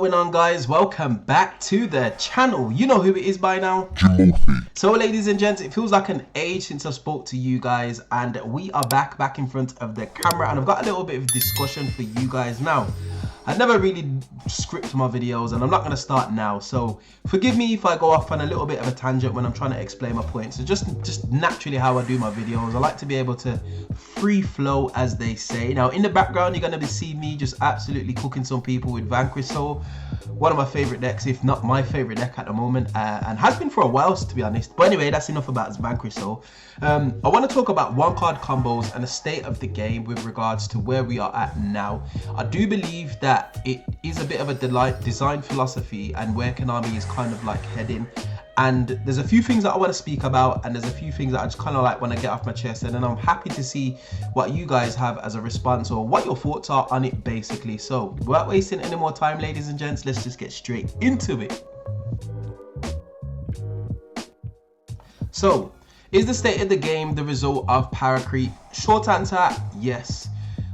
going on, guys? Welcome back to the channel. You know who it is by now, Jimothy. So ladies and gents, it feels like an age since I spoke to you guys, and we are back in front of the camera, and I've got a little bit of discussion for you guys now. I never really script my videos, and I'm not going to start now, so forgive me if I go off on a little bit of a tangent when I'm trying to explain my points. It's just naturally how I do my videos. I like to be able to free flow, as they say. Now in the background, you're going to see me just absolutely cooking some people with Vanquish Soul, one of my favorite decks, if not my favorite deck at the moment, and has been for a while, to be honest. But anyway, that's enough about Vanquish Soul. I want to talk about one card combos and the state of the game with regards to where we are at now. I do believe that it is a bit of a design philosophy and where Konami is kind of like heading. And there's a few things that I want to speak about, and there's a few things that I just kind of like want to get off my chest, and then I'm happy to see what you guys have as a response or what your thoughts are on it, basically. So without wasting any more time, ladies and gents, let's just get straight into it. So, is the state of the game the result of power creep? Short answer, yes.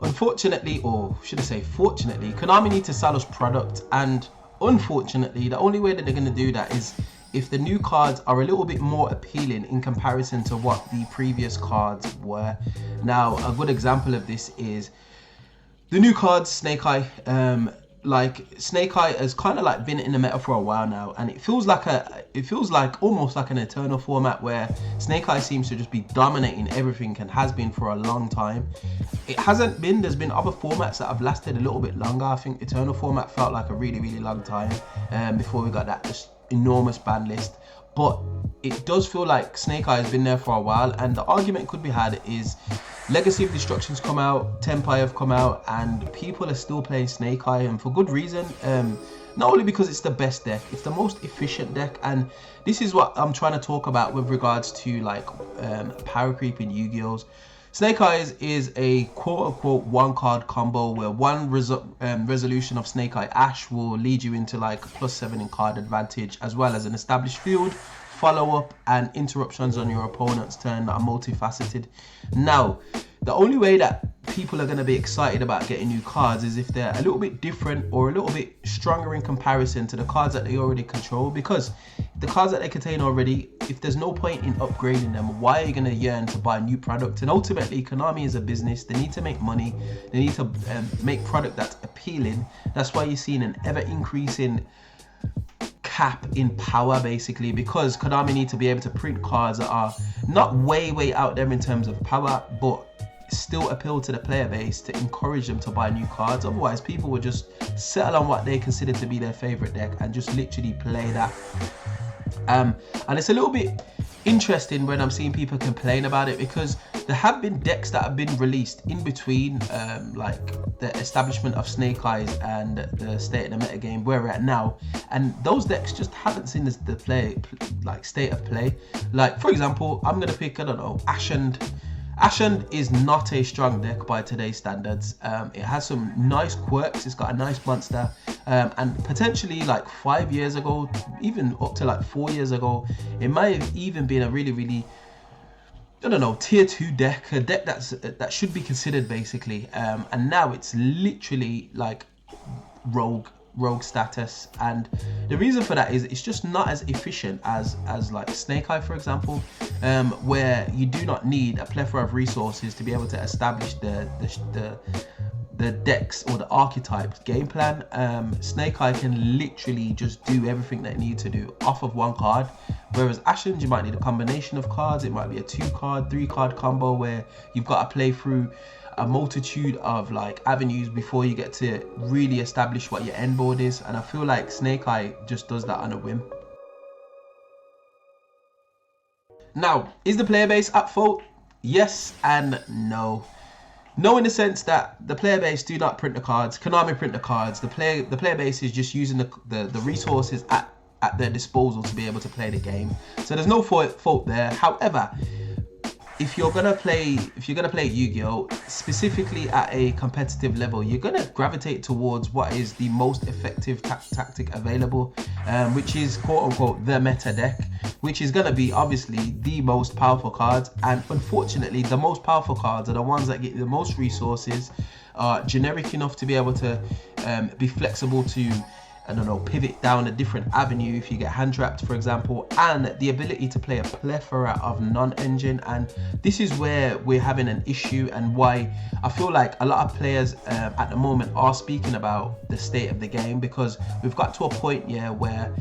Unfortunately, or should I say fortunately, Konami need to sell us product, and unfortunately the only way that they're going to do that is if the new cards are a little bit more appealing in comparison to what the previous cards were. Now, a good example of this is the new cards, Snake Eye. Like Snake Eye has kind of like been in the meta for a while now, and it feels like almost like an Eternal format where Snake Eye seems to just be dominating everything and has been for a long time. It hasn't been. There's been other formats that have lasted a little bit longer. I think Eternal format felt like a really long time before we got that just enormous ban list. But it does feel like Snake Eye has been there for a while, and the argument could be had is Legacy of Destruction's come out, Tenpai have come out, and people are still playing Snake Eye, and for good reason. Not only because it's the best deck, it's the most efficient deck, and this is what I'm trying to talk about with regards to like power creep in Yu-Gi-Oh's. Snake Eyes is a quote-unquote one-card combo where one resolution of Snake Eye Ash will lead you into like +7 in card advantage, as well as an established field, follow-up, and interruptions on your opponent's turn that are multifaceted. Now, the only way that people are going to be excited about getting new cards is if they're a little bit different or a little bit stronger in comparison to the cards that they already control, because the cards that they contain already, if there's no point in upgrading them, why are you going to yearn to buy new product? And ultimately, Konami is a business. They need to make money. They need to make product that's appealing. That's why you're seeing an ever increasing cap in power, basically, because Konami need to be able to print cards that are not way out there in terms of power, but still appeal to the player base to encourage them to buy new cards. Otherwise, people would just settle on what they consider to be their favorite deck and just literally play that. And it's a little bit interesting when I'm seeing people complain about it, because there have been decks that have been released in between like the establishment of Snake Eyes and the state of the meta game where we're at now, and those decks just haven't seen the state of play. Like, for example, I'm gonna pick, I don't know, Ashen is not a strong deck by today's standards. It has some nice quirks, it's got a nice monster, and potentially like 5 years ago, even up to like 4 years ago, it might have even been a really, I don't know, tier 2 deck, a deck that should be considered, basically. And now it's literally like rogue status, and the reason for that is it's just not as efficient as like Snake Eye, for example, where you do not need a plethora of resources to be able to establish the decks or the archetypes game plan. Snake Eye can literally just do everything they need to do off of one card, whereas Ashen, you might need a combination of cards. It might be a 2-card, 3-card combo where you've got to play through a multitude of like avenues before you get to really establish what your end board is, and I feel like Snake Eye just does that on a whim. Now, is the player base at fault? Yes and no. No, in the sense that the player base do not print the cards. Konami print the cards. The player base is just using the resources at their disposal to be able to play the game. So there's no fault there. However, if you're gonna play Yu-Gi-Oh, specifically at a competitive level, you're gonna gravitate towards what is the most effective tactic available, which is quote-unquote the meta deck, which is gonna be obviously the most powerful cards. And unfortunately, the most powerful cards are the ones that get the most resources, are generic enough to be able to be flexible to I don't know, pivot down a different avenue if you get hand trapped, for example, and the ability to play a plethora of non-engine. And this is where we're having an issue, and why I feel like a lot of players at the moment are speaking about the state of the game, because we've got to a point, yeah, where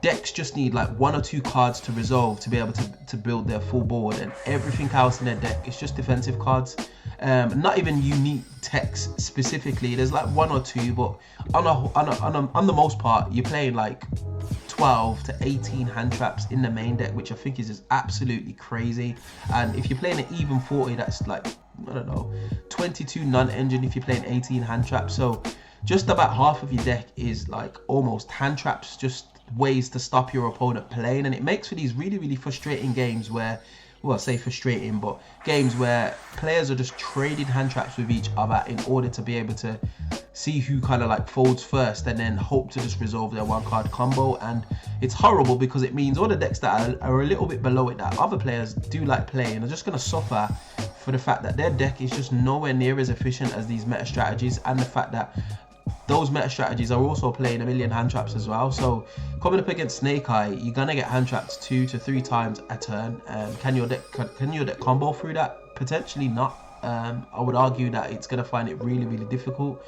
decks just need like 1 or 2 cards to resolve to be able to build their full board, and everything else in their deck is just defensive cards. Not even unique techs specifically. There's like 1 or 2, but on the most part, you're playing like 12 to 18 hand traps in the main deck, which I think is just absolutely crazy. And if you're playing an even 40, that's like, I don't know, 22 non-engine if you're playing 18 hand traps. So just about half of your deck is like almost hand traps, just ways to stop your opponent playing. And it makes for these really, really frustrating games where, well, I say frustrating, but games where players are just trading hand traps with each other in order to be able to see who kind of like folds first, and then hope to just resolve their 1-card combo. And it's horrible, because it means all the decks that are a little bit below it, that other players do like playing, are just going to suffer for the fact that their deck is just nowhere near as efficient as these meta strategies, and the fact that those meta strategies are also playing a million hand traps as well. So coming up against Snake Eye, you're gonna get hand trapped 2 to 3 times a turn. Can your deck combo through that? Potentially not. I would argue that it's gonna find it really, really difficult.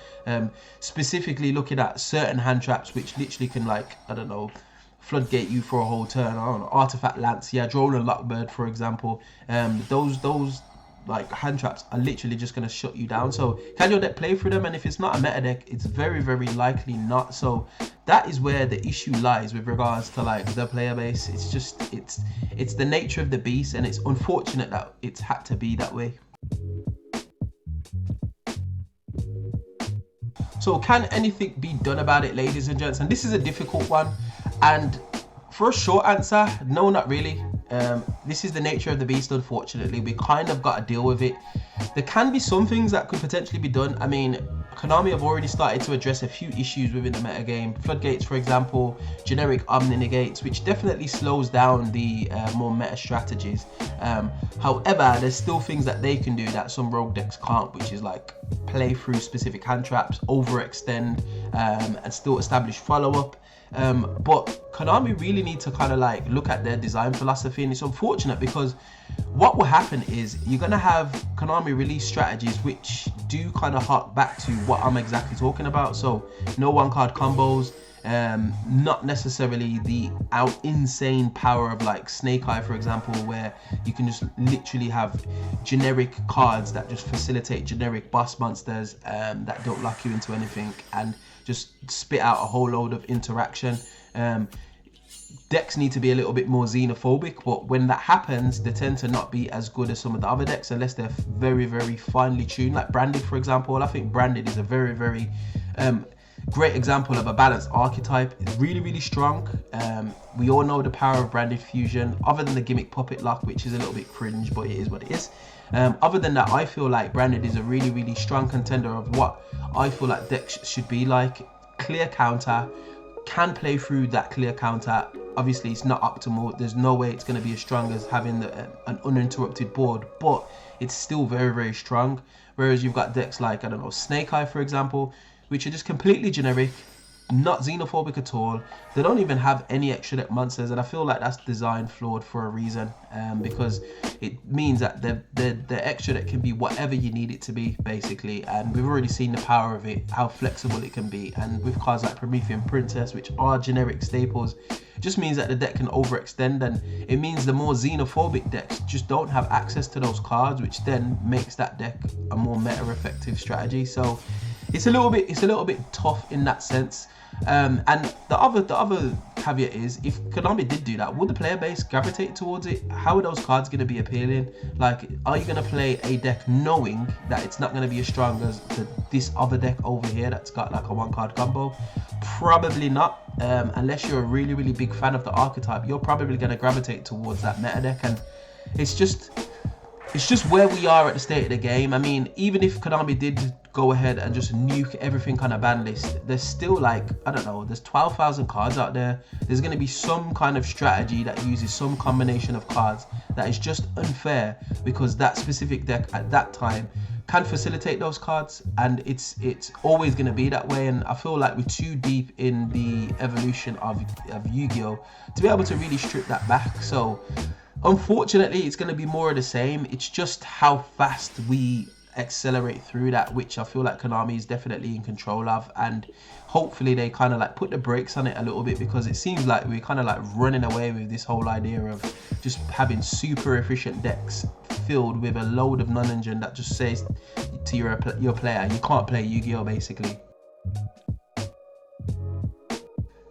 Specifically looking at certain hand traps which literally can, like, I don't know, floodgate you for a whole turn. I don't know, Artifact Lance, yeah, Drone and Lockbird, for example. Those like hand traps are literally just going to shut you down. So can your deck play through them? And if it's not a meta deck, it's very, very likely not. So that is where the issue lies with regards to like the player base. It's just, it's the nature of the beast, and it's unfortunate that it's had to be that way. So can anything be done about it, ladies and gents? And this is a difficult one, and for a short answer, no, not really. This is the nature of the beast, unfortunately. We kind of got to deal with it. There can be some things that could potentially be done. I mean, Konami have already started to address a few issues within the metagame. Floodgates, for example, generic Omni Negates, which definitely slows down the more meta strategies. However, there's still things that they can do that some rogue decks can't, which is like play through specific hand traps, overextend, and still establish follow-up. But Konami really need to kind of like look at their design philosophy, and it's unfortunate because what will happen is you're going to have Konami release strategies which do kind of hark back to what I'm exactly talking about. So no 1-card combos, not necessarily the insane power of like Snake Eye, for example, where you can just literally have generic cards that just facilitate generic boss monsters that don't lock you into anything and just spit out a whole load of interaction. Decks need to be a little bit more xenophobic, but when that happens, they tend to not be as good as some of the other decks unless they're very, very finely tuned, like Branded, for example. I think Branded is a very, very great example of a balanced archetype. It's really, really strong. We all know the power of Branded Fusion, other than the gimmick Puppet Lock, which is a little bit cringe, but it is what it is. Other than that, I feel like Branded is a really, really strong contender of what I feel like decks should be like. Clear counter, can play through that clear counter. Obviously, it's not optimal. There's no way it's going to be as strong as having an uninterrupted board, but it's still very, very strong. Whereas you've got decks like, I don't know, Snake Eye, for example, which are just completely generic, not xenophobic at all. They don't even have any extra deck monsters, and I feel like that's design flawed for a reason, because it means that the extra deck can be whatever you need it to be, basically. And we've already seen the power of it, how flexible it can be. And with cards like Promethean Princess, which are generic staples, it just means that the deck can overextend, and it means the more xenophobic decks just don't have access to those cards, which then makes that deck a more meta effective strategy. So it's a little bit tough in that sense. And the other caveat is, if Konami did do that, would the player base gravitate towards it? How are those cards going to be appealing? Like, are you going to play a deck knowing that it's not going to be as strong as this other deck over here that's got like a 1-card combo? Probably not. Unless you're a really, really big fan of the archetype, you're probably going to gravitate towards that meta deck. And it's just where we are at the state of the game. I mean, even if Konami did go ahead and just nuke everything on a ban list, there's still like, I don't know, there's 12,000 cards out there. There's going to be some kind of strategy that uses some combination of cards that is just unfair, because that specific deck at that time can facilitate those cards, and it's always going to be that way. And I feel like we're too deep in the evolution of Yu-Gi-Oh to be able to really strip that back. So unfortunately it's going to be more of the same. It's just how fast we accelerate through that, which I feel like Konami is definitely in control of, and hopefully they kind of like put the brakes on it a little bit, because it seems like we're kind of like running away with this whole idea of just having super efficient decks filled with a load of non-engine that just says to your player, you can't play Yu-Gi-Oh basically.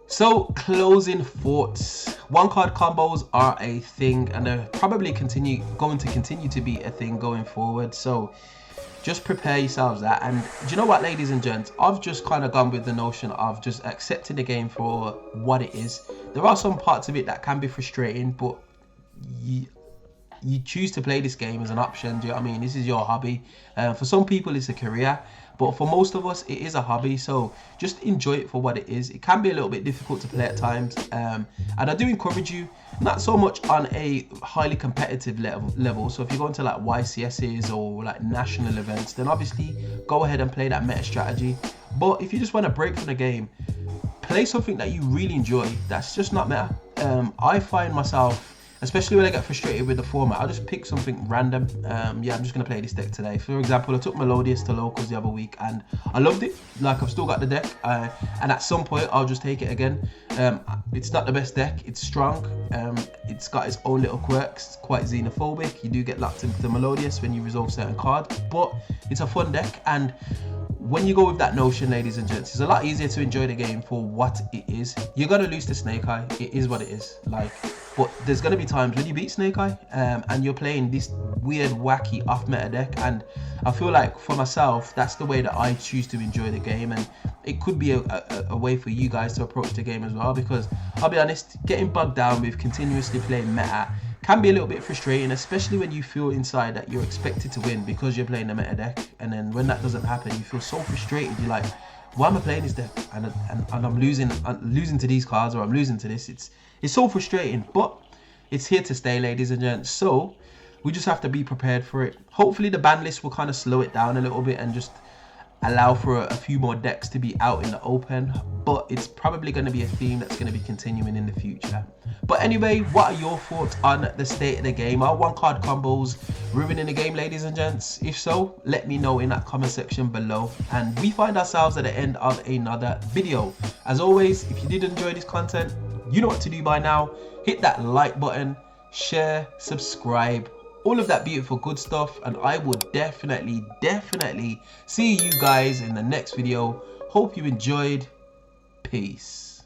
So closing thoughts, one card combos are a thing, and they're probably going to continue to be a thing going forward. So just prepare yourselves that. And do you know what, ladies and gents, I've just kind of gone with the notion of just accepting the game for what it is. There are some parts of it that can be frustrating, but you choose to play this game as an option. Do you know what I mean? This is your hobby. For some people it's a career, but for most of us it is a hobby. So just enjoy it for what it is. It can be a little bit difficult to play at times, and I do encourage you, not so much on a highly competitive level. So if you're going to like YCSs or like national events, then obviously go ahead and play that meta strategy. But if you just want to break from the game, play something that you really enjoy, that's just not meta. I find myself, especially when I get frustrated with the format, I'll just pick something random. Yeah, I'm just going to play this deck today. For example, I took Melodious to locals the other week and I loved it. Like, I've still got the deck, and at some point I'll just take it again. It's not the best deck, it's strong, it's got its own little quirks, quite xenophobic. You do get locked into the Melodious when you resolve certain cards, but it's a fun deck. And when you go with that notion, ladies and gents, it's a lot easier to enjoy the game for what it is. You're gonna lose to Snake Eye, it is what it is. Like, but there's gonna be times when you beat Snake Eye, and you're playing this weird, wacky off-meta deck. And I feel like for myself, that's the way that I choose to enjoy the game, and it could be a way for you guys to approach the game as well. Because I'll be honest, getting bogged down with continuously playing meta can be a little bit frustrating, especially when you feel inside that you're expected to win because you're playing the meta deck, and then when that doesn't happen, you feel so frustrated. You're like, why am I playing this deck and I'm losing to these cards, or I'm losing to this? It's so frustrating, but it's here to stay, ladies and gents. So we just have to be prepared for it. Hopefully the ban list will kind of slow it down a little bit and just allow for a few more decks to be out in the open, but it's probably going to be a theme that's going to be continuing in the future. But anyway, what are your thoughts on the state of the game? Are one card combos ruining the game, ladies and gents? If so, let me know in that comment section below. And we find ourselves at the end of another video. As always, if you did enjoy this content, you know what to do by now. Hit that like button, share, subscribe, all of that beautiful good stuff, and I will definitely see you guys in the next video. Hope you enjoyed. Peace.